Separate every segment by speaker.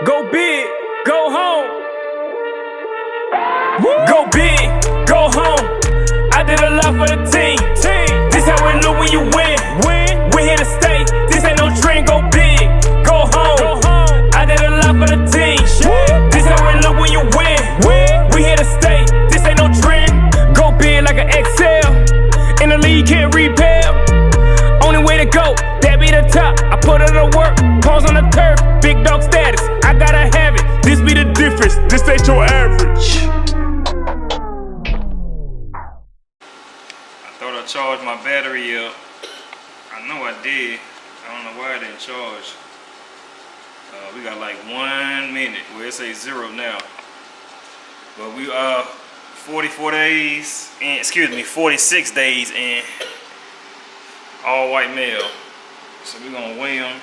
Speaker 1: Go big, go home. Go big, go home. I did a lot for the team. This how it look when you win. We here to stay. This ain't no trend. Go big, go home. I did a lot for the team. This how it look when you win. We here to stay. This ain't no trend. Go big like an XL. In the league can't repel. Only way to go, that be the top. I put it to work. Pause on the turf. Big dog status. I gotta have it. This be the difference. This ain't your average.
Speaker 2: Charge my battery up. I know I did. I don't know why I didn't charge. We got like 1 minute. Well, it says 0 now. But we 44 days and 46 days in all white male. So we're gonna weigh him.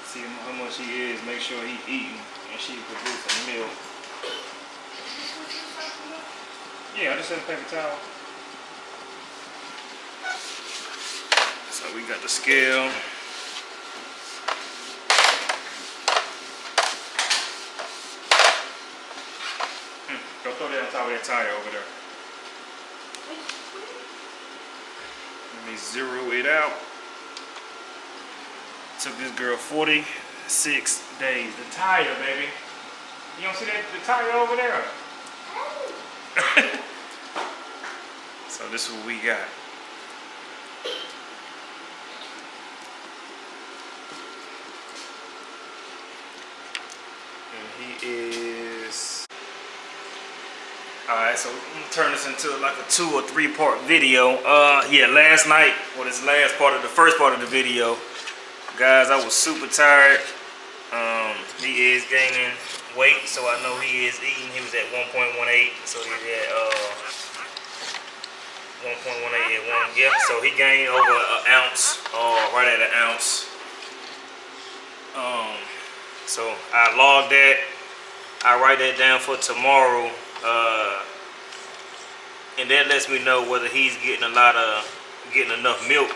Speaker 2: See how much he is. Make sure he eating and she producing milk. Yeah, I just had a paper towel. So we got the scale. Go throw that on top of that tire over there. Let me zero it out. Took this girl 46 days. The tire, baby. You don't see that the tire over there? So this is what we got. He is. Alright, so I'm gonna turn this into like a 2 or 3 part video. Yeah, last night, or this last part of the first part of the video, guys, I was super tired. He is gaining weight, so I know he is eating. He was at 1.18, so he's at 1.18 at 1. Yeah, so he gained over an ounce, right at an ounce. So I logged that. I write that down for tomorrow, and that lets me know whether he's getting enough milk.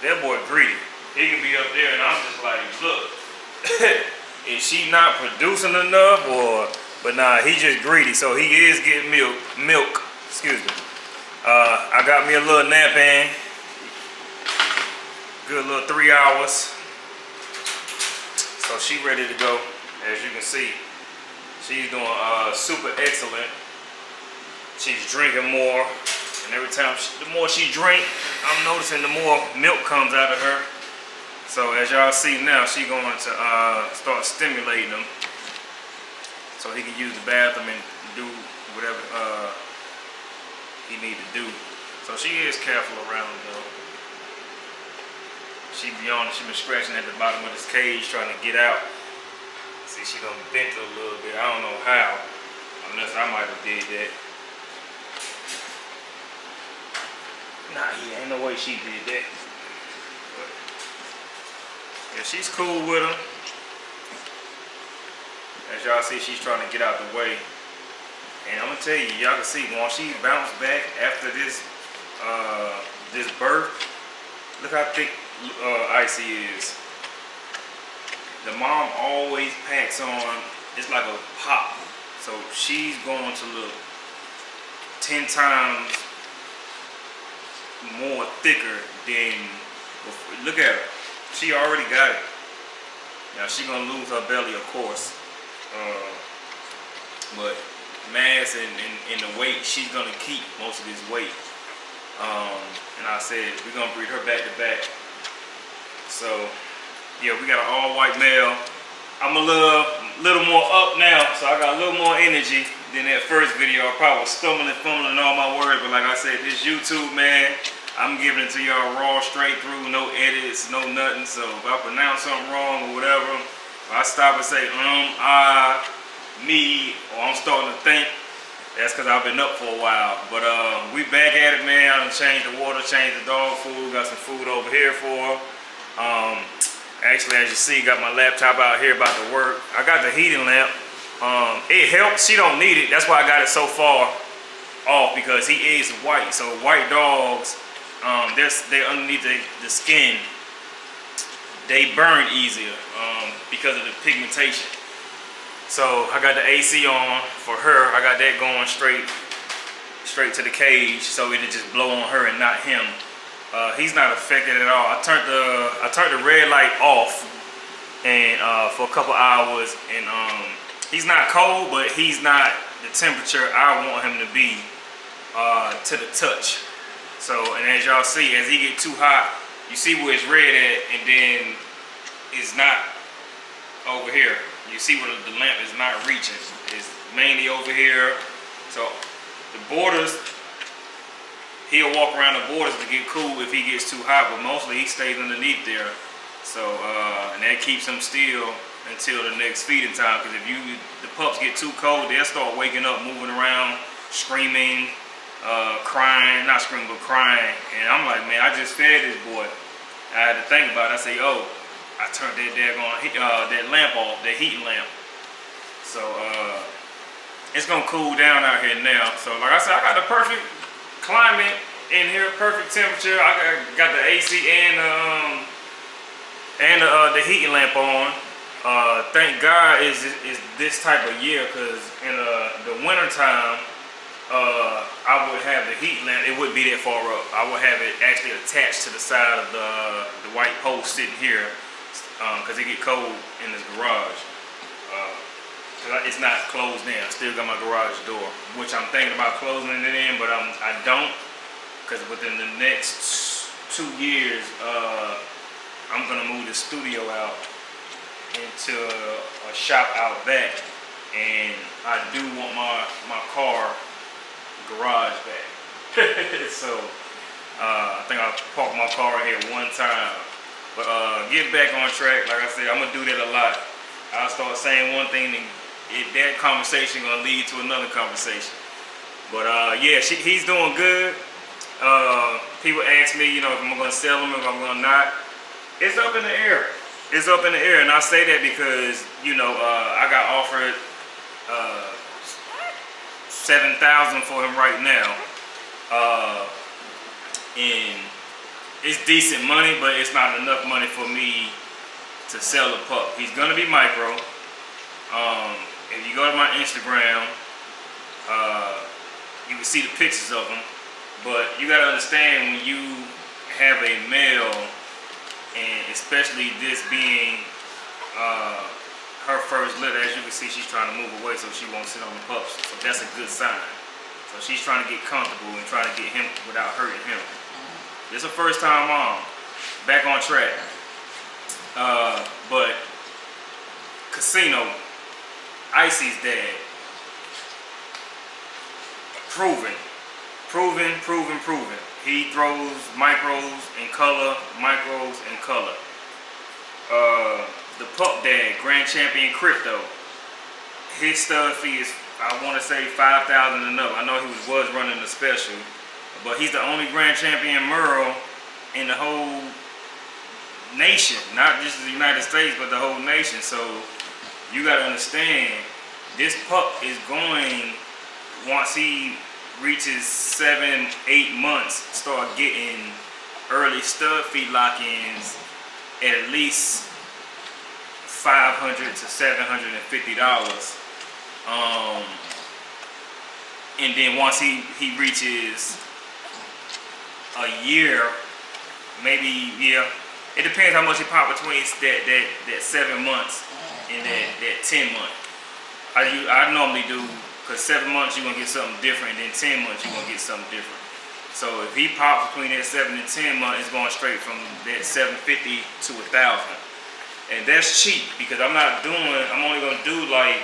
Speaker 2: That boy greedy. He can be up there, and I'm just like, look, is she not producing enough, but nah, he just greedy. So he is getting milk. Excuse me. I got me a little nap in. Good little 3 hours. So she ready to go. As you can see, she's doing super excellent. She's drinking more, and every time, the more she drink, I'm noticing the more milk comes out of her. So as y'all see now, she's going to start stimulating him, so he can use the bathroom and do whatever he need to do. So she is careful around him though. She been scratching at the bottom of this cage trying to get out. See, she done bent a little bit. I don't know how, unless I might have did that. Nah, yeah, ain't no way she did that. But yeah, she's cool with him. As y'all see, she's trying to get out the way. And I'm gonna tell you, y'all can see once she bounced back after this this birth, look how thick Icy is. The mom always packs on, it's like a pop. So she's going to look 10 times more thicker than before. Look at her. She already got it. Now she gonna lose her belly, of course. But mass and the weight, she's gonna keep most of this weight. And I said we're gonna breed her back to back. So yeah, we got an all white male. I'm a little more up now, so I got a little more energy than that first video. I probably was stumbling, fumbling all my words, but like I said, this YouTube, man, I'm giving it to y'all raw, straight through, no edits, no nothing. So if I pronounce something wrong or whatever, if I stop and say me, or I'm starting to think, that's because I've been up for a while. But we back at it, man. I done changed the water, changed the dog food, got some food over here for her. Actually, as you see, got my laptop out here about to work. I got the heating lamp. It helps. She don't need it. That's why I got it so far off, because he is white. So white dogs, they're underneath the skin. they burn easier because of the pigmentation. So I got the AC on for her. I got that going straight to the cage, so it'll just blow on her and not him. He's not affected at all. I turned the red light off and for a couple hours, and he's not cold, but he's not the temperature I want him to be to the touch. So, and as y'all see, as he get too hot, you see where it's red at, and then it's not over here. You see where the lamp is not reaching. It's mainly over here. So the borders, he'll walk around the borders to get cool if he gets too hot, but mostly he stays underneath there. So, and that keeps him still until the next feeding time. Because if the pups get too cold, they'll start waking up, moving around, screaming, crying, not screaming, but crying. And I'm like, man, I just fed this boy. I had to think about it. I say, oh, I turned that that lamp off, that heating lamp. So, it's gonna cool down out here now. So, like I said, I got the perfect climate in here, perfect temperature. I got the AC and the heating lamp on. Thank God is this type of year, because in the winter time, I would have the heat lamp. It wouldn't be that far up. I would have it actually attached to the side of the white post sitting here, because it get cold in this garage. It's not closed in. I still got my garage door, which I'm thinking about closing it in, but I don't, because within the next 2 years, I'm gonna move the studio out into a shop out back, and I do want my car garage back. So I think I'll park my car in here one time. But get back on track. Like I said, I'm gonna do that a lot. I'll start saying one thing, and that conversation gonna lead to another conversation. But yeah, he's doing good. People ask me, you know, if I'm gonna sell him, if I'm gonna not. It's up in the air. It's up in the air, and I say that because, you know, I got offered $7,000 for him right now, and it's decent money, but it's not enough money for me to sell a pup. He's gonna be micro. If you go to my Instagram, you can see the pictures of him. But you gotta understand, when you have a male, and especially this being her first litter, as you can see, she's trying to move away so she won't sit on the pups. So that's a good sign. So she's trying to get comfortable and trying to get him without hurting him. This is a first time mom, back on track. But Casino, Icy's dad, proven. He throws micros and color, micros and color. The pup dad, Grand Champion Crypto, his stud fee is, I want to say, $5,000 and up. I know he was running a special, but he's the only Grand Champion Merle in the whole nation, not just the United States, but the whole nation. So you got to understand, this pup is going, once he reaches 7-8 months, start getting early stud feed lock-ins at least $500 to $750. And then once he reaches a year, maybe, yeah, it depends how much he pop between that 7 months and that 10 month. I normally do, because 7 months you're gonna get something different, and then 10 months you're gonna get something different. So if he pops between that 7 and 10 months, it's going straight from that $750 to $1,000. And that's cheap, because I'm only gonna do like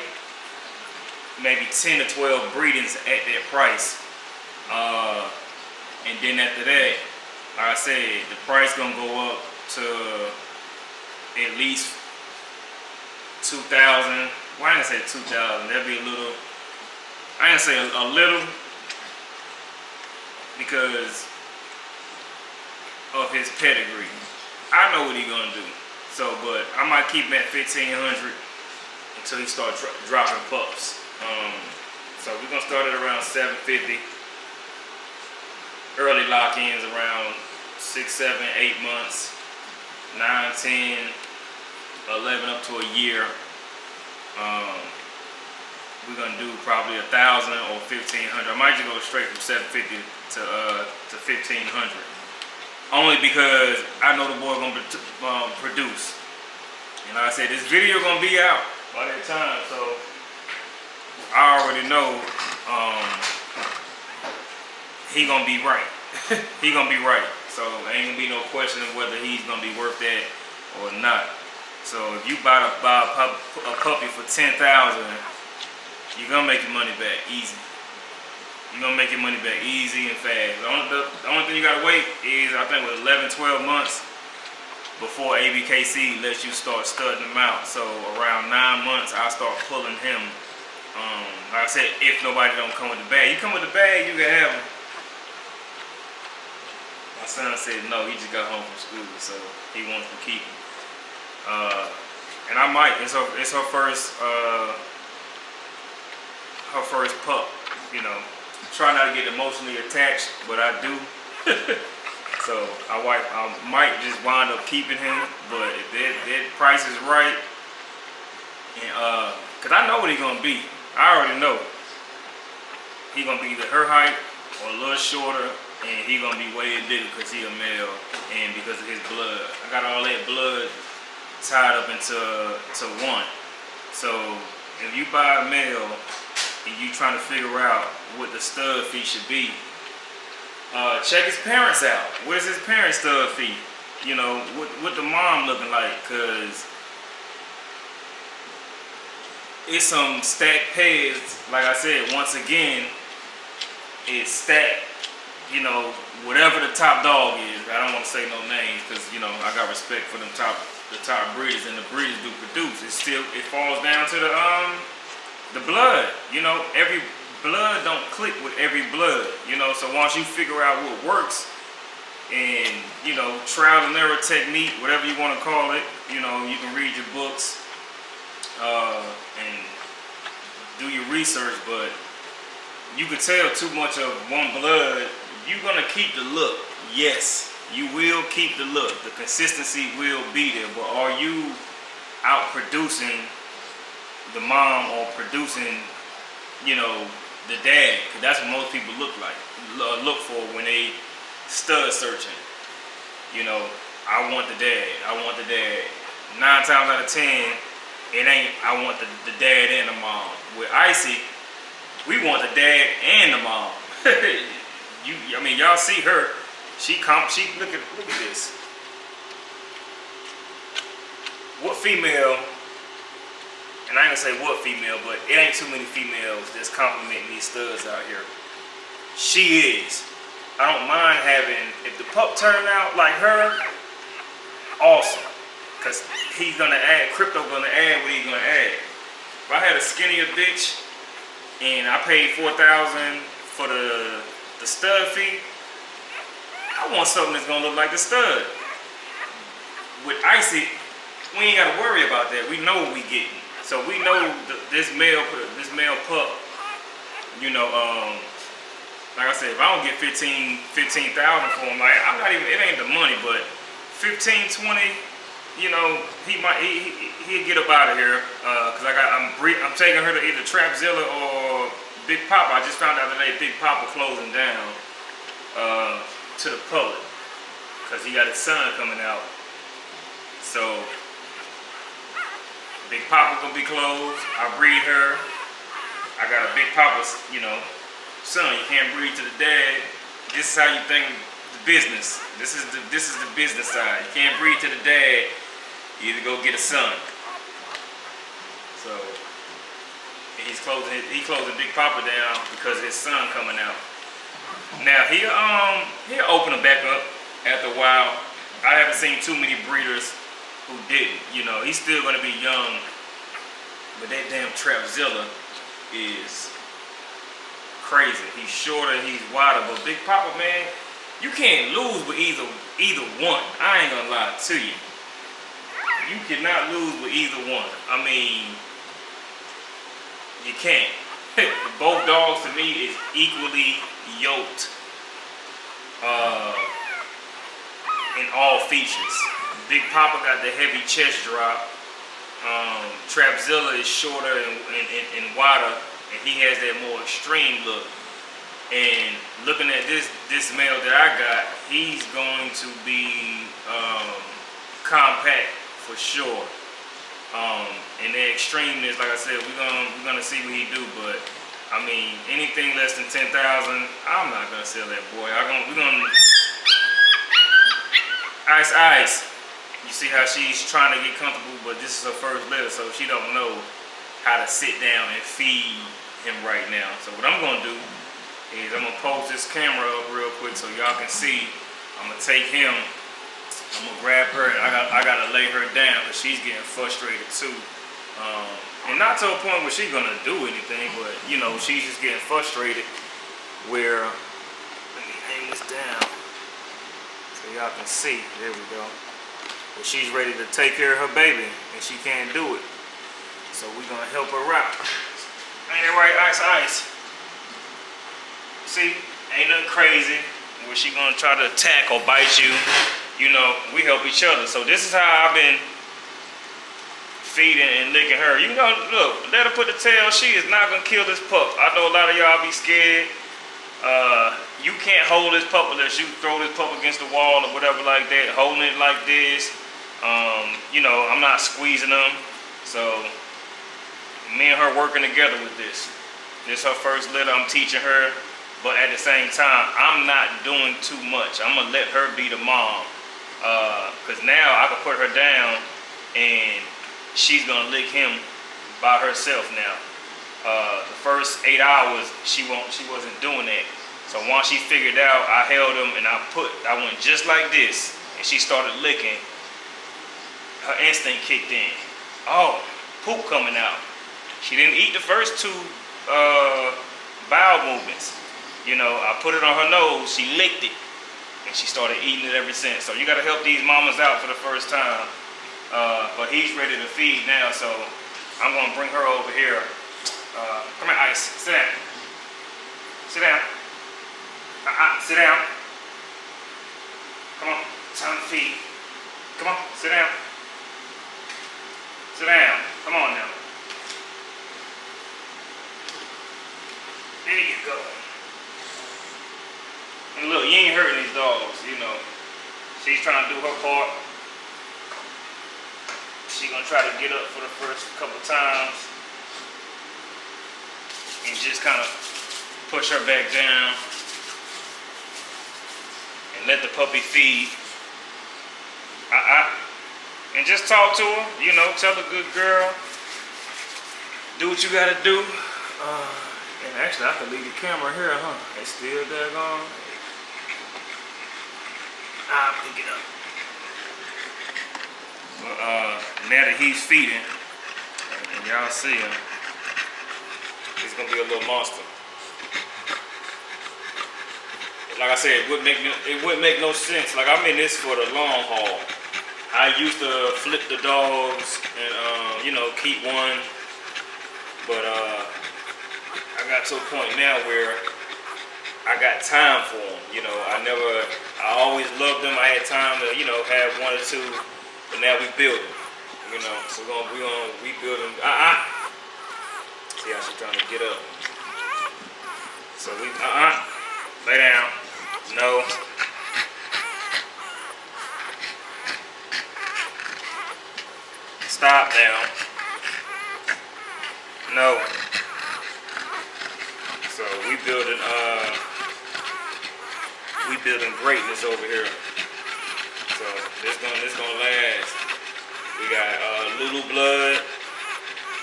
Speaker 2: maybe 10 to 12 breedings at that price. And then after that, like I said, the price gonna go up to at least 2,000. Well, I didn't say 2,000. That'd be a little. I didn't say a little, because of his pedigree. I know what he's gonna do. So, but I might keep him at 1,500 until he starts dropping pups. So we're gonna start at around 750. Early lock-ins around 6, 7, 8 months, 9, 10, 11 up to a year. We're gonna do probably 1,000 or 1,500. I might just go straight from 750 to 1,500. Only because I know the boy gonna produce. And like I said, this video gonna be out by that time, so I already know he gonna be right. He gonna be right. So ain't gonna be no question of whether he's gonna be worth that or not. So if you buy a puppy for 10,000, you're gonna make your money back easy. You're gonna make your money back easy and fast. The only thing you gotta wait is, I think, with 11, 12 months before ABKC lets you start studying them out. So around 9 months, I'll start pulling him. Like I said, if nobody don't come with the bag. You come with the bag, you can have him. My son said no, he just got home from school, so he wants to keep him. And I might. It's her first pup. You know, try not to get emotionally attached, but I do. So I might just wind up keeping him, but if that price is right, and cause I know what he's gonna be. I already know. He's gonna be either her height or a little shorter, and he's gonna be way bigger because he's a male and because of his blood. I got all that blood tied up into one. So if you buy a male and you trying to figure out what the stud fee should be, check his parents out. Where's his parents' stud fee? You know, what the mom looking like? Cause it's some stacked pairs. Like I said, once again, it's stacked. You know, whatever the top dog is. I don't want to say no names because, you know, I got respect for the top breeders, and the breeders do produce. It falls down to the blood. You know, every blood don't click with every blood. You know, so once you figure out what works, and, you know, trial and error technique, whatever you want to call it, you know, you can read your books and do your research, but you can tell too much of one blood, you're gonna keep the look. Yes, you will keep the look. The consistency will be there, but are you out producing the mom or producing, you know, the dad? Because that's what most people look for when they stud searching. You know, I want the dad. I want the dad. 9 times out of 10, it ain't I want the dad and the mom. With Icy, we want the dad and the mom. I mean, y'all see her. She look at this. What female? And I ain't gonna say what female, but it ain't too many females that's complimenting these studs out here. She is. I don't mind having, if the pup turn out like her, awesome. Cause he's gonna add, Crypto gonna add what he's gonna add. If I had a skinnier bitch and I paid $4,000 for the stud fee, I want something that's gonna look like the stud. With Icy, we ain't gotta worry about that. We know what we getting. So we know this male pup, you know, like I said, if I don't get 15,000 for him, like I'm not even, it ain't the money, but 15, 20, you know, he'll get up out of here. Cause I'm taking her to either Trapzilla or Big Papa. I just found out today Big Papa closing down to the public because he got his son coming out. So Big Papa gonna be closed. I breed her. I got a Big Papa's, you know, son. You can't breed to the dad. This is how you think the business. This is the business side. You can't breed to the dad. You either go get a son. So he closing Big Papa down because his son coming out. Now he'll open him back up after a while. I haven't seen too many breeders who didn't. You know, he's still gonna be young, but that damn Trapzilla is crazy. He's shorter, he's wider, but Big Papa, man, you can't lose with either one. I ain't gonna lie to you. You cannot lose with either one. I mean, you can't. Both dogs to me is equally yoked in all features. Big Papa got the heavy chest drop. Trapzilla is shorter and wider, and he has that more extreme look. And looking at this male that I got, he's going to be compact for sure. And the extremeness, like I said, we're gonna see what he do. But I mean, anything less than 10,000, I'm not gonna sell that boy. We're gonna Ice. You see how she's trying to get comfortable, but this is her first litter, so she don't know how to sit down and feed him right now. So what I'm gonna do is I'm gonna pose this camera up real quick so y'all can see. I'm gonna take him, I'm gonna grab her, and I gotta lay her down because she's getting frustrated too. And not to a point where she's gonna do anything, but you know, she's just getting frustrated where, let me hang this down so y'all can see. There we go. But she's ready to take care of her baby and she can't do it. So we're gonna help her out. Ain't it right, Ice? See, ain't nothing crazy where she gonna try to attack or bite you. You know, we help each other. So this is how I've been feeding and licking her. You know, look, let her put the tail. She is not gonna kill this pup. I know a lot of y'all be scared. You can't hold this pup unless you throw this pup against the wall or whatever like that. Holding it like this. You know, I'm not squeezing them. So me and her working together with this. This is her first litter. I'm teaching her. But at the same time, I'm not doing too much. I'm gonna let her be the mom. Cause now I can put her down and she's gonna lick him by herself now. The first 8 hours, she wasn't doing that. So once she figured out, I held him and I went just like this, and she started licking. Her instinct kicked in. Oh, poop coming out. She didn't eat the first two bowel movements. You know, I put it on her nose, she licked it, and she started eating it ever since. So you gotta help these mamas out for the first time. But he's ready to feed now, so I'm gonna bring her over here. Come here, Ice, sit down. Sit down. Sit down. Come on, time to feed. Come on, sit down. Sit down, come on now. There you go. And look, you ain't hurting these dogs, you know. She's trying to do her part. She's gonna try to get up for the first couple times and just kind of push her back down and let the puppy feed. And just talk to her, you know, tell her good girl, do what you gotta do. And actually, I could leave the camera here, huh? It's still daggone. I'll pick it up. But now that he's feeding, and y'all see him, he's gonna be a little monster. Like I said, it wouldn't make no sense. Like, I'm in this for the long haul. I used to flip the dogs and you know, keep one, but I got to a point now where I got time for them. You know, I always loved them. I had time to, you know, have one or two, but now we build them. You know, so we build them. See how she's trying to get up. So we lay down. No. Stop now. No. So we building greatness over here. So this gonna last. We got Lulu Blood.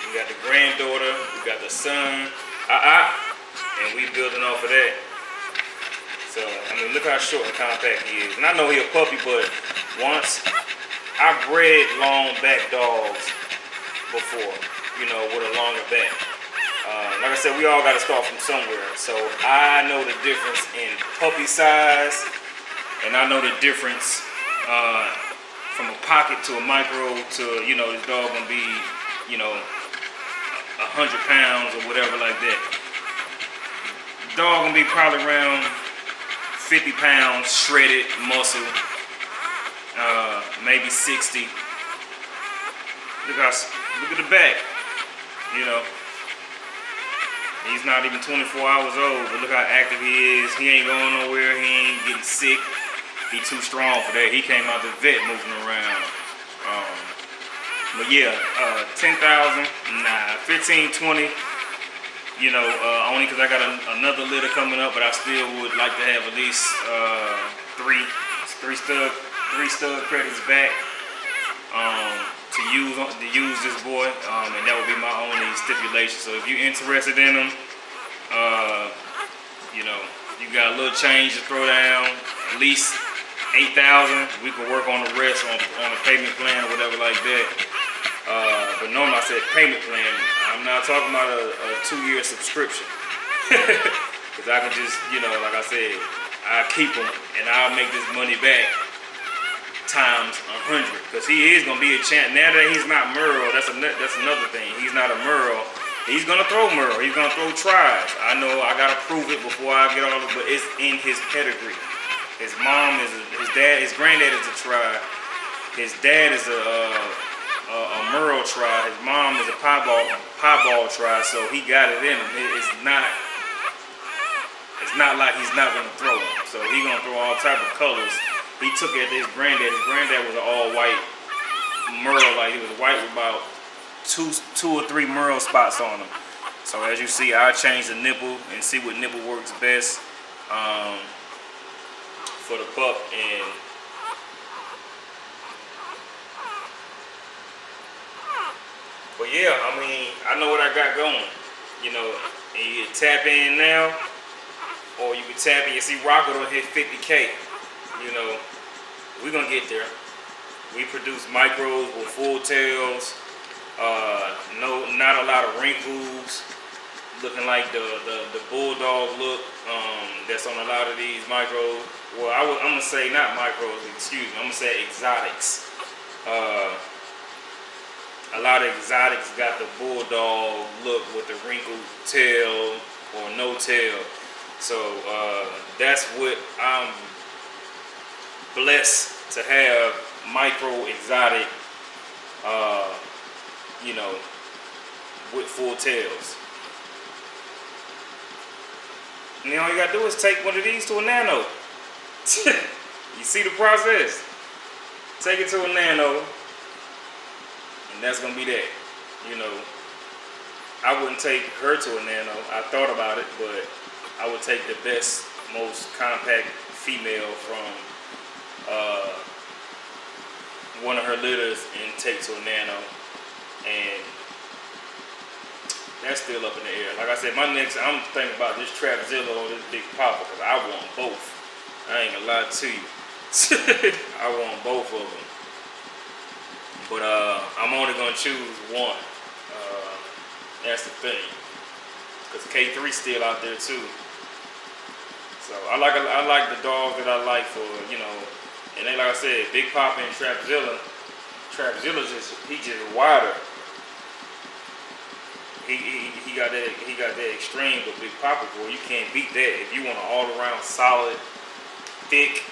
Speaker 2: We got the granddaughter. We got the son. And we building off of that. So I mean, look how short and compact he is. And I know he a puppy, but once I bred long back dogs before, you know, with a longer back. Like I said, we all got to start from somewhere. So I know the difference in puppy size, and I know the difference from a pocket to a micro to, you know, this dog gonna be, you know, 100 pounds or whatever like that. Dog gonna be probably around 50 pounds, shredded muscle. maybe 60. Look at the back. You know, he's not even 24 hours old, but look how active he is. He ain't going nowhere. He ain't getting sick. He too strong for that. He came out the vet moving around. But yeah, 10,000, nah, 15, 20. You know, only because I got another litter coming up, but I still would like to have at least three stud credits back to use this boy, and that would be my only stipulation. So if you're interested in them, you know, you got a little change to throw down, at least 8,000. We can work on the rest on a payment plan or whatever like that. But normally I said payment plan. I'm not talking about a 2-year subscription. Because I can just, you know, like I said, I keep them and I'll make this money back times 100. Because he is going to be a champ. Now that he's not Merle, that's another thing. He's not a Merle. He's going to throw Merle. He's going to throw tries. I know I got to prove it before I get all of it, but it's in his pedigree. His mom is his granddad is a try. His dad is a Merle try. His mom is a piebald try. So he got it in him. It's not like he's not gonna throw them. So he's gonna throw all type of colors. He took it to his granddad. His granddad was an all white Merle. Like he was white with about two or three Merle spots on him. So as you see, I change the nipple and see what nipple works best. For the pup, and but yeah, I mean, I know what I got going. You know, and you can tap in now, or you can tap in. You see, Rocco don't hit 50K. You know, we're gonna get there. We produce micros with full tails. Not a lot of wrinkles. Looking like the bulldog look that's on a lot of these micros. Well, I'm gonna say not micros, excuse me. I'm gonna say exotics. A lot of exotics got the bulldog look with the wrinkled tail or no tail. So that's what I'm blessed to have, micro exotic, you know, with full tails. And then all you gotta do is take one of these to a nano. You see the process? Take it to a nano, and that's gonna be that. You know, I wouldn't take her to a nano. I thought about it, but I would take the best, most compact female from one of her litters and take to a nano, and that's still up in the air. Like I said, I'm thinking about this Trapzilla or this Big Papa, because I want both. I ain't gonna lie to you. I want both of them. But I'm only gonna choose one. That's the thing. Because K3's still out there too. So I like the dogs that I like for, you know, and then like I said, Big Papa and Trapzilla he's just wider. He got that extreme, but Big Papa, boy, you can't beat that. If you want an all-around solid, thick,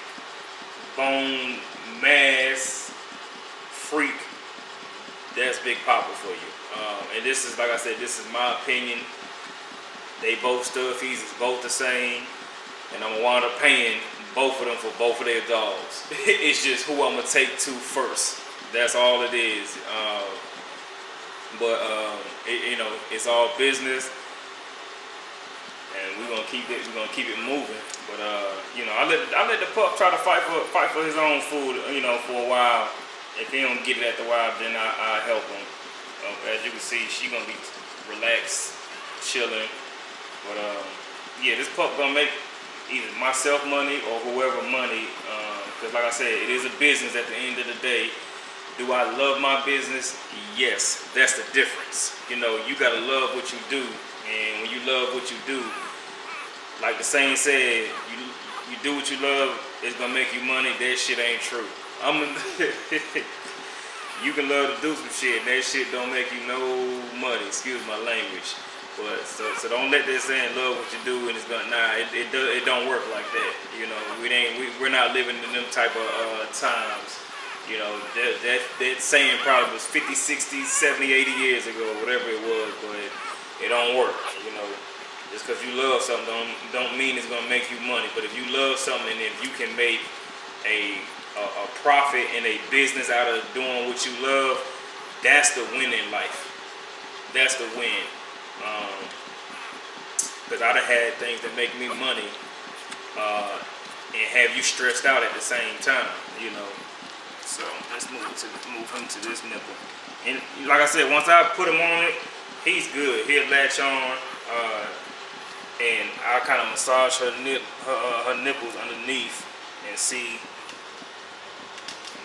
Speaker 2: bone mass freak, that's Big Papa for you. And this is, like I said, this is my opinion. They both stud fees, it's both the same, and I'm gonna wind up paying both of them for both of their dogs. It's just who I'm gonna take to first. That's all it is. You know, it's all business, and we're gonna keep it moving. But you know, I let the pup try to fight for his own food, you know, for a while. If he don't get it at the wild, then I help him. As you can see, she gonna be relaxed, chilling. But yeah, this pup gonna make either myself money or whoever money. Because like I said, it is a business at the end of the day. Do I love my business? Yes, that's the difference. You know, you gotta love what you do, and when you love what you do, like the saying said, you do what you love, it's gonna make you money. That shit ain't true. You can love to do some shit, that shit don't make you no money. Excuse my language, but so don't let that saying love what you do and it's gonna it don't work like that. You know, we're not living in them type of times. You know, that saying probably was 50, 60, 70, 80 years ago, whatever it was, but it don't work. You know, just because you love something don't mean it's gonna make you money. But if you love something and if you can make a profit and a business out of doing what you love, that's the win in life. That's the win. Because I'd have had things that make me money and have you stressed out at the same time, you know. So let's move him to this nipple. And like I said, once I put him on it, he's good. He'll latch on, and I'll kind of massage her nipples underneath and see.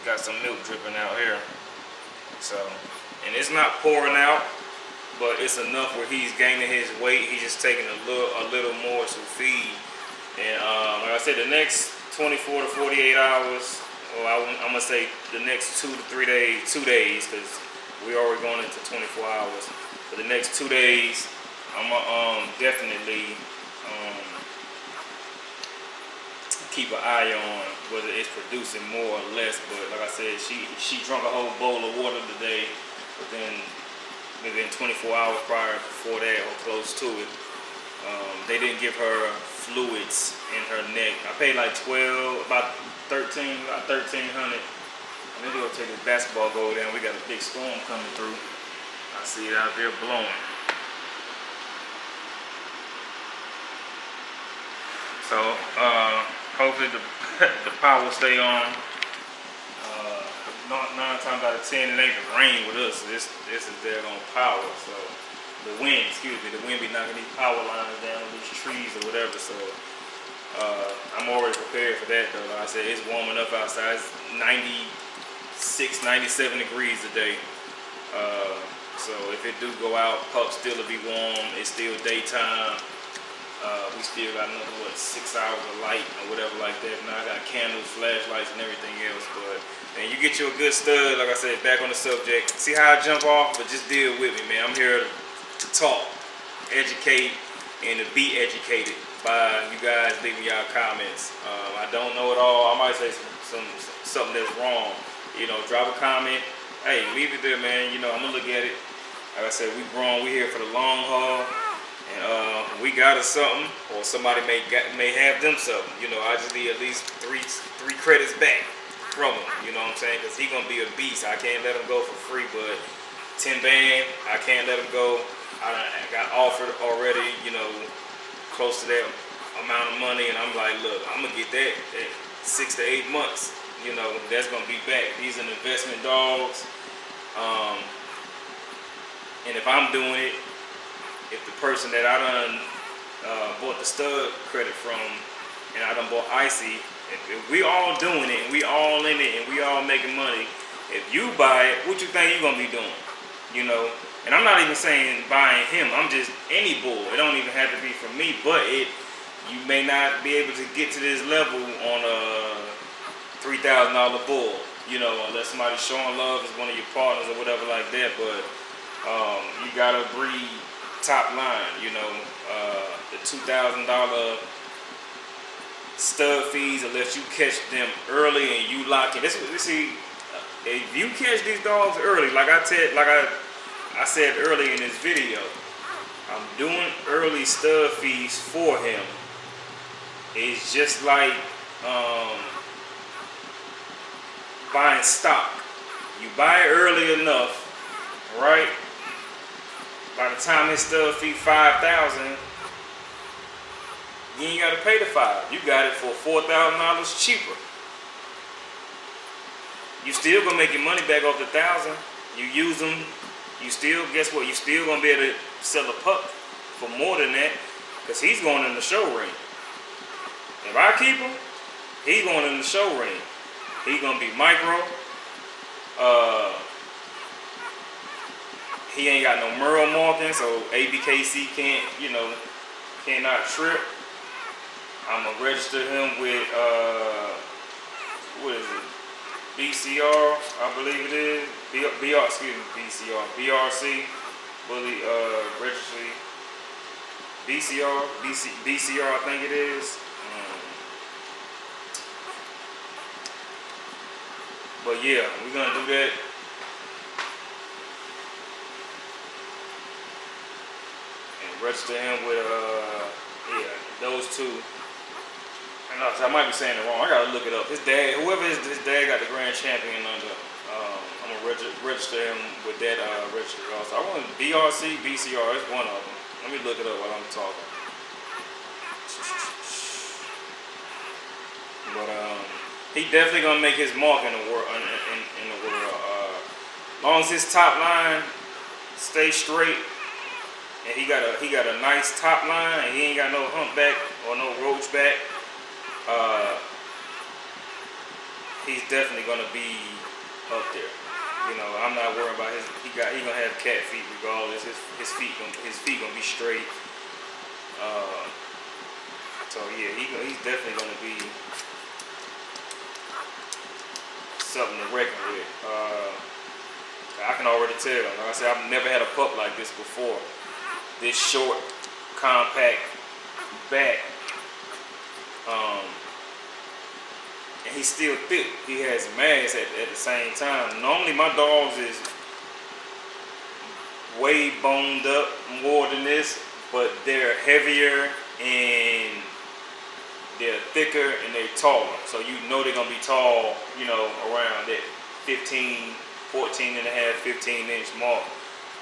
Speaker 2: Got some milk dripping out here. So, and it's not pouring out, but it's enough where he's gaining his weight. He's just taking a little more to feed. And like I said, the next 24 to 48 hours, or I'm gonna say the next 2 to 3 days, 2 days, because we already going into 24 hours. For the next 2 days, I'm gonna definitely keep an eye on whether it's producing more or less. But like I said, she drunk a whole bowl of water today, but then within 24 hours prior before that or close to it, they didn't give her fluids in her neck. I paid like about 1300. I'm gonna go take this basketball goal down. We got a big storm coming through. I see it out there blowing. So hopefully the power will stay on. 9 times out of 10 it ain't the rain with us. This is their own power. So the wind be knocking these power lines down, these trees or whatever. So I'm already prepared for that though. Like I said, it's warm enough outside. It's 96, 97 degrees today. So if it do go out, pup still will be warm. It's still daytime. We still got another 6 hours of light or whatever like that. Now I got candles, flashlights, and everything else. But man, you get you a good stud. Like I said, back on the subject. See how I jump off, but just deal with me, man. I'm here to talk, educate, and to be educated by you guys leaving y'all comments. I don't know it all. I might say something that's wrong. You know, drop a comment. Hey, leave it there, man. You know, I'm gonna look at it. Like I said, we grown. We here for the long haul. And we got us something, or somebody may have them something. You know, I just need at least three credits back from him. You know what I'm saying? Because he gonna be a beast. I can't let him go for free, but 10 band, I can't let him go. I got offered already, you know, close to that amount of money, and I'm like, look, I'm gonna get that at 6 to 8 months. You know, that's gonna be back. These are investment dogs, and if I'm doing it, if the person that I done bought the stud credit from, and I done bought Icy, if we all doing it and we all in it and we all making money, if you buy it, what you think you gonna be doing? You know, and I'm not even saying buying him. I'm just any bull. It don't even have to be from me, but you may not be able to get to this level on a $3,000 bull. You know, unless somebody's showing love as one of your partners or whatever like that. But you gotta breed top line, you know, the $2,000 stud fees, unless you catch them early and you lock in. See, if you catch these dogs early, like I said earlier in this video, I'm doing early stud fees for him. It's just like buying stock. You buy it early enough, right? By the time his stud fee $5,000, you ain't gotta pay the $5,000. You got it for $4,000 cheaper. You still gonna make your money back off the $1,000. You use them. You still, guess what? You still gonna be able to sell a pup for more than that, because he's going in the show ring. If I keep him, he's going in the show ring. He's gonna be micro. He ain't got no Merle marking, so ABKC cannot trip. I'm gonna register him with what is it? BCR, I believe it is. BRC, Bully Registry. BCR, I think it is. But yeah, we're gonna do that. And register him with yeah, those two. And I might be saying it wrong. I gotta look it up. His dad, whoever his dad got the grand champion under, I'm gonna register him with that registry also. I want BRC, BCR, it's one of them. Let me look it up while I'm talking. But he definitely gonna make his mark in the world. In the world, as long as his top line stays straight, and he got a nice top line, and he ain't got no humpback or no roach back. He's definitely gonna be up there. You know, I'm not worried about his. He gonna have cat feet regardless. His feet gonna be straight. So yeah, he's definitely gonna be something to reckon with. I can already tell. Like I said, I've never had a pup like this before. This short, compact back. And he's still thick. He has mass at the same time. Normally my dogs is way boned up more than this, but they're heavier and they're thicker and they're taller. So you know they're gonna be tall, you know, around that 14 and a half, 15 inch mark.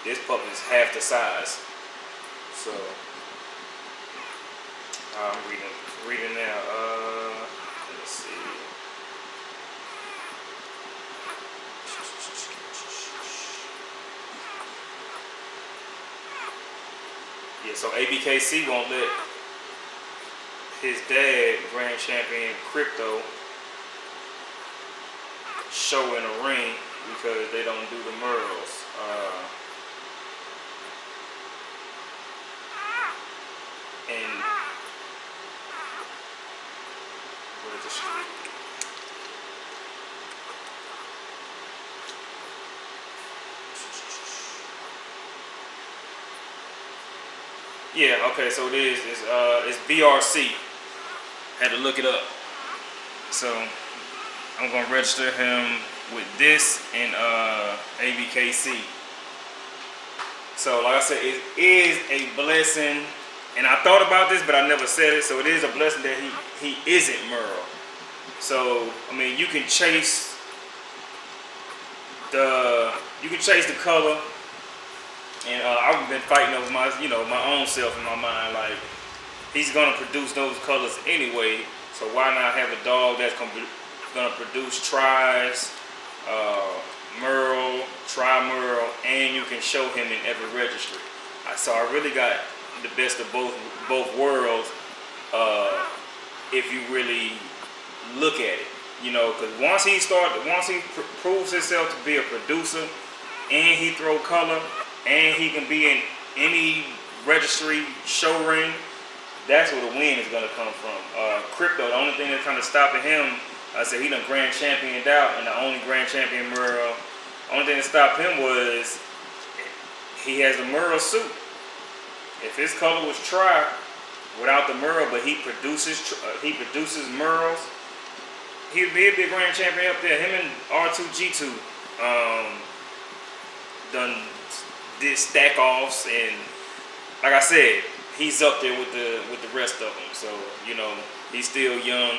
Speaker 2: This pup is half the size. So I'm reading now. Let's see. Yeah, so ABKC won't let his dad, grand champion Crypto, show in a ring because they don't do the Merles. And where's the street? Yeah, okay, so it is. It's BRC. Had to look it up. So I'm gonna register him with this and ABKC. So like I said, it is a blessing. And I thought about this, but I never said it. So it is a blessing that he isn't Merle. So I mean, you can chase the color. And I've been fighting over my own self in my mind. Like, he's gonna produce those colors anyway. So why not have a dog that's gonna produce tries, Merle, tri-Merle, and you can show him in every registry. So I really got the best of both worlds if you really look at it. You know, because once he proves himself to be a producer, and he throw color, and he can be in any registry show ring, that's where the win is going to come from. Crypto, the only thing that's kind of stopping him, I said he done grand championed out, and the only grand champion Merle, only thing that stopped him was he has a Merle suit. If his color was tri without the Merle, but he produces Merles, he'd be a grand champion up there. Him and R2G2 done did stack offs, and like I said, he's up there with the rest of them. So you know, he's still young.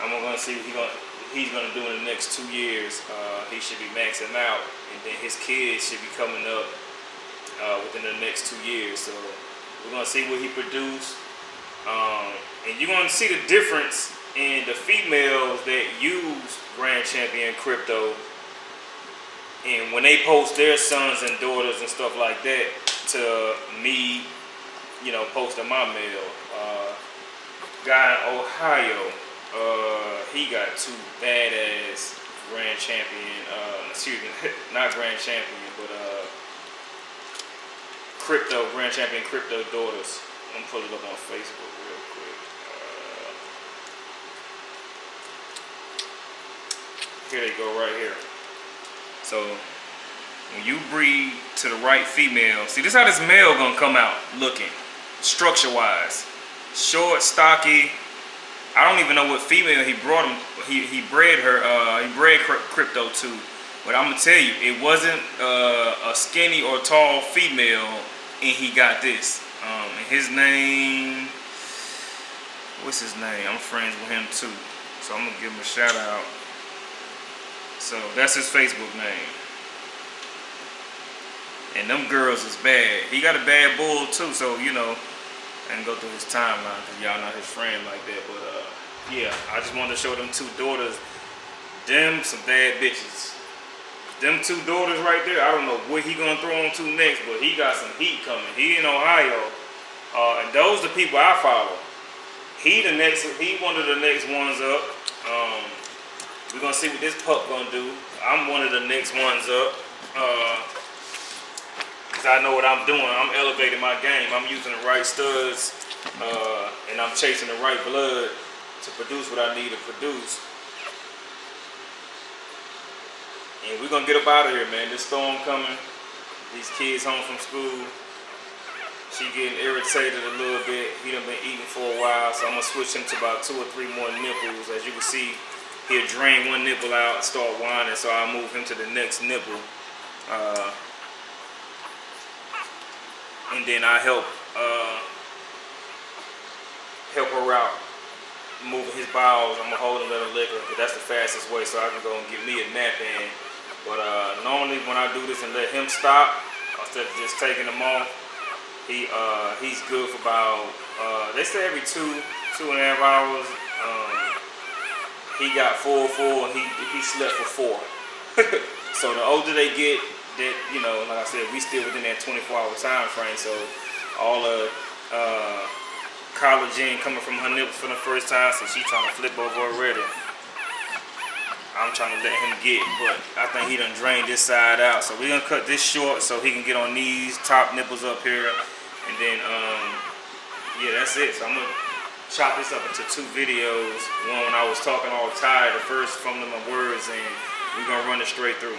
Speaker 2: I'm gonna see what he's gonna do in the next 2 years. He should be maxing out, and then his kids should be coming up within the next 2 years. So we're gonna see what he produced, and you're gonna see the difference in the females that use Grand Champion Crypto, and when they post their sons and daughters and stuff like that to me, you know, posting my male. Guy in Ohio, he got 2 badass Grand Champion, excuse me, not Grand Champion, but Crypto, Grand Champion Crypto daughters. I'm gonna pull it up on Facebook real quick. Here they go right here. So when you breed to the right female, see, this is how this male gonna come out looking, structure wise. Short, stocky, I don't even know what female he brought him. He bred her. He bred Crypto to. But I'm gonna tell you, it wasn't a skinny or tall female, and he got this. And his name, what's his name? I'm friends with him too, so I'm gonna give him a shout out. So that's his Facebook name. And them girls is bad. He got a bad bull too, so you know, I didn't go through his timeline because y'all not his friend like that. But yeah, I just wanted to show them 2 daughters. Them some bad bitches. Them 2 daughters right there, I don't know what he gonna throw on to next, but he got some heat coming. He in Ohio, and those the people I follow. He one of the next ones up. We're gonna see what this pup gonna do. I'm one of the next ones up, cause I know what I'm doing. I'm elevating my game. I'm using the right studs, and I'm chasing the right blood to produce what I need to produce. And we're gonna get up out of here, man. This storm coming. These kids home from school. She getting irritated a little bit. He done been eating for a while, so I'm gonna switch him to about 2 or 3 more nipples. As you can see, he'll drain one nipple out and start whining, so I'll move him to the next nipple. And then I help her out, moving his bowels. I'm gonna hold him, let him lick her, because that's the fastest way, so I can go and get me a nap in. But normally when I do this and let him stop, instead of just taking him off, he's good for about, they say every 2.5 hours. He got full, and he slept for 4. So the older they get, that, you know, like I said, we still within that 24-hour time frame. So all the collagen coming from her nipples for the first time, so she's trying to flip over already. I'm trying to let him get, but I think he done drained this side out. So we're gonna cut this short so he can get on these top nipples up here. And then, yeah, that's it. So I'm gonna chop this up into 2 videos. One when I was talking all tired, the first from my words, and we're gonna run it straight through.